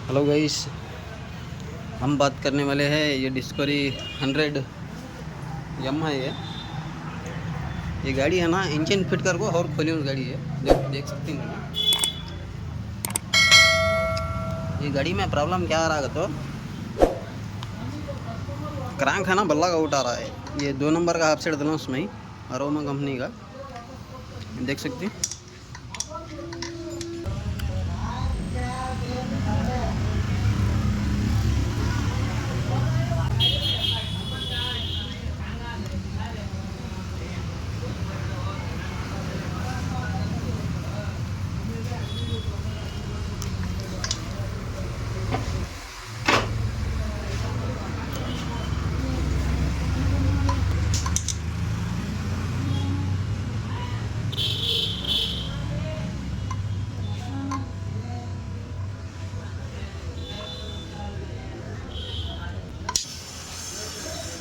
Hello guys, हम बात करने वाले हैं ये डिस्कवरी 100 यम है। ये गाड़ी है ना, इंजन फिट कर को और खोली हुई गाड़ी है। देख सकते हैं ना, ये गाड़ी में प्रॉब्लम क्या आ रहा है तो क्रैंक है ना, बल्ला का आउट आ रहा है। ये 2 नंबर का हाफ सेट दिला उसमें ही, अरोमा कंपनी का, देख सकते हैं।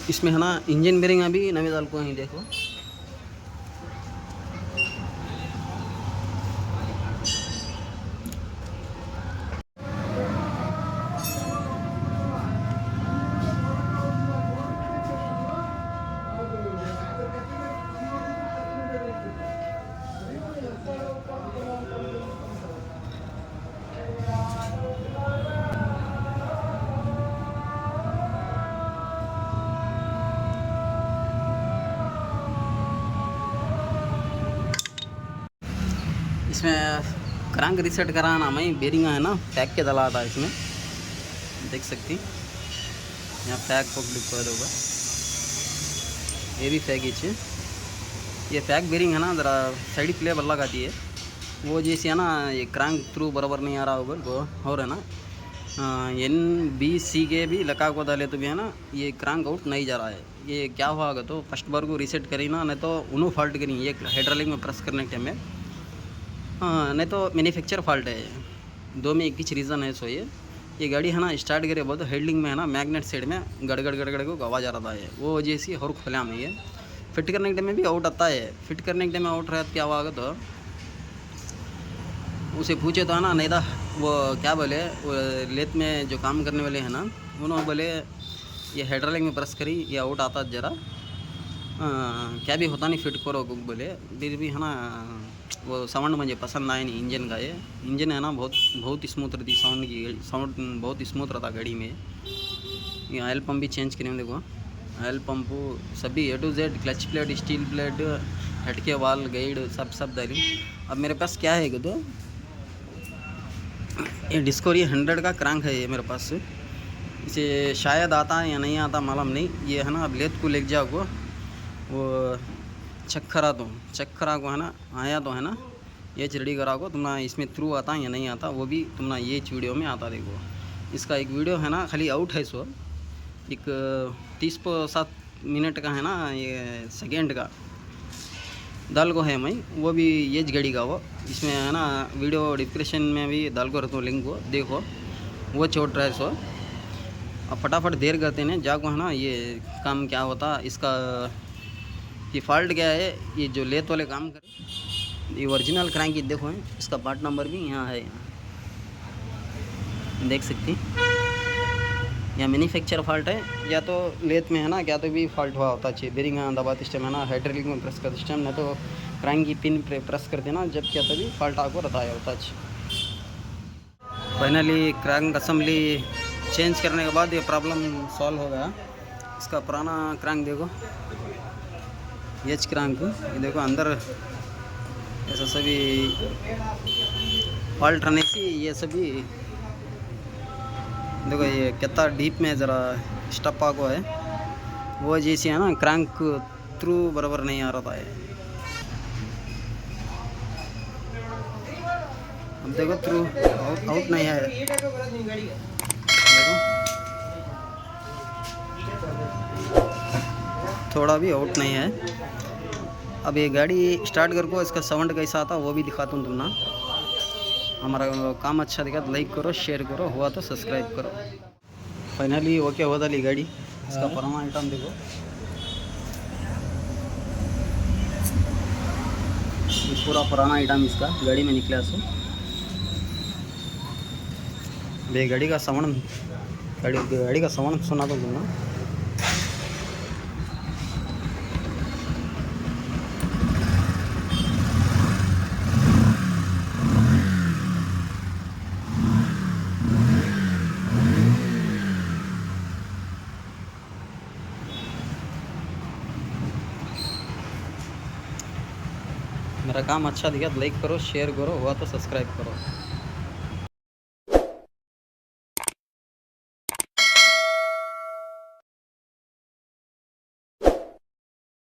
इसमें है ना इंजन बेरिंग अभी नवी दाल को ही देखो। इसमें क्रैंक रीसेट कराना मैं बेरिंग है ना, पैक के दला था इसमें, देख सकती। यहाँ पैक को क्लिक कर दोगा, ये भी पैक ही। ये पैक बेरिंग है ना, ज़रा साइड प्ले बल्ला लगाती है वो जैसे है ना। ये क्रैंक थ्रू बराबर नहीं आ रहा होगा वो, और है ना NBC के भी लगा को डाले तो भी है ना, ये क्रैंक आउट नहीं जा रहा है। ये क्या हुआ होगा तो फर्स्ट बार को रीसेट करी ना, नहीं तो उन्हों फॉल्ट करी ये हाइड्रोलिक में प्रेस करने के टाइम में, हाँ, नहीं तो मैन्युफैक्चर फॉल्ट है। दो में एक ही रीज़न है। सो ये गाड़ी है ना, स्टार्ट करे बहुत हेडलिंग में है ना, मैग्नेट साइड में गड़गड़ गड़गड़ को आवाज़ आ रहा है। वो जैसी और खुला में ये फिट करने के टाइम में भी आउट आता है। फिट करने के टाइम में आउट रहा क्या हुआ तो उसे पूछे तो है ना, नहीं था वो क्या बोले, वो लेत में जो काम करने वाले हैं ना, उन्होंने बोले ये हाइड्रोलिक में प्रेस करी ये आउट आता ज़रा, क्या भी होता नहीं फिट करो बोले। फिर भी है ना वो साउंड मुझे पसंद आया नहीं इंजन का। ये इंजन है ना बहुत स्मूथ रहती, साउंड बहुत स्मूथ रहता गाड़ी में। ये ऑयल पंप भी चेंज करें, देखो ऑयल पंप सभी A to Z, clutch plate, steel plate, हटके वाल, गाइड सब डाली। अब मेरे पास क्या है तो ये डिस्कवरी 100 का क्रैंक है ये मेरे पास। इसे शायद आता है या नहीं आता मालूम नहीं। ये है ना, अब लेत को लेके जाओ वो चक्करा को है ना, आया तो है ना, ये रेडी करा को तुमना इसमें थ्रू आता या नहीं आता वो भी तुमना ये वीडियो में आता। देखो इसका एक वीडियो है ना, खाली आउट है। सो एक 30-7 मिनट का है ना, ये सेकेंड का दाल को है मैं, वो भी ये गाड़ी का वो। इसमें है ना वीडियो डिस्क्रिप्शन में भी दाल को रहता हूँ लिंक को, देखो वो छोड़ रहा है। सो अब फटाफट देर करते हैं जाको है ना, ये काम क्या होता इसका, ये फॉल्ट क्या है। ये जो लेत वाले काम करे, ये ओरिजिनल क्रैंक देखो है, इसका पार्ट नंबर भी यहाँ है, यहाँ देख सकती। या मैन्युफैक्चर फॉल्ट है या तो लेत में है ना, क्या तो भी फॉल्ट हुआ होता चाहिए। बेरिंग दबा सिस्टम है ना, हाइड्रोलिक में प्रेस कर सिस्टम, नहीं तो क्रैंक की पिन प्रेस कर देना, जब क्या तो भी फॉल्ट आपको बताया होता चाहिए। फाइनली क्रैंक असेंबली चेंज करने के बाद ये प्रॉब्लम सॉल्व हो गया। इसका पुराना क्रैंक देखो, एच क्रैंक, ये देखो अंदर ऐसा सभी फॉल्ट रहने से ये सभी देखो, ये कितना डीप में ज़रा स्टप आगो है वो जैसे है ना, क्रैंक थ्रू बराबर नहीं आ रहा है। अब देखो थ्रू आउट नहीं है, देखो थोड़ा भी आउट नहीं है। अब ये गाड़ी स्टार्ट कर को इसका साउंड कैसा आता वो भी दिखाता हूँ तुमना। हमारा काम अच्छा दिखा तो लाइक करो, शेयर करो, हुआ तो सब्सक्राइब करो। फाइनली ओके हो दाली गाड़ी। इसका पुराना आइटम देखो, ये पूरा पुराना आइटम इसका गाड़ी में निकला। सो मैं गाड़ी का साउंड गाड़ी का साउंड सुना दो तुम ना। मेरा काम अच्छा दिखा तो लाइक करो, शेयर करो, हुआ तो सब्सक्राइब करो।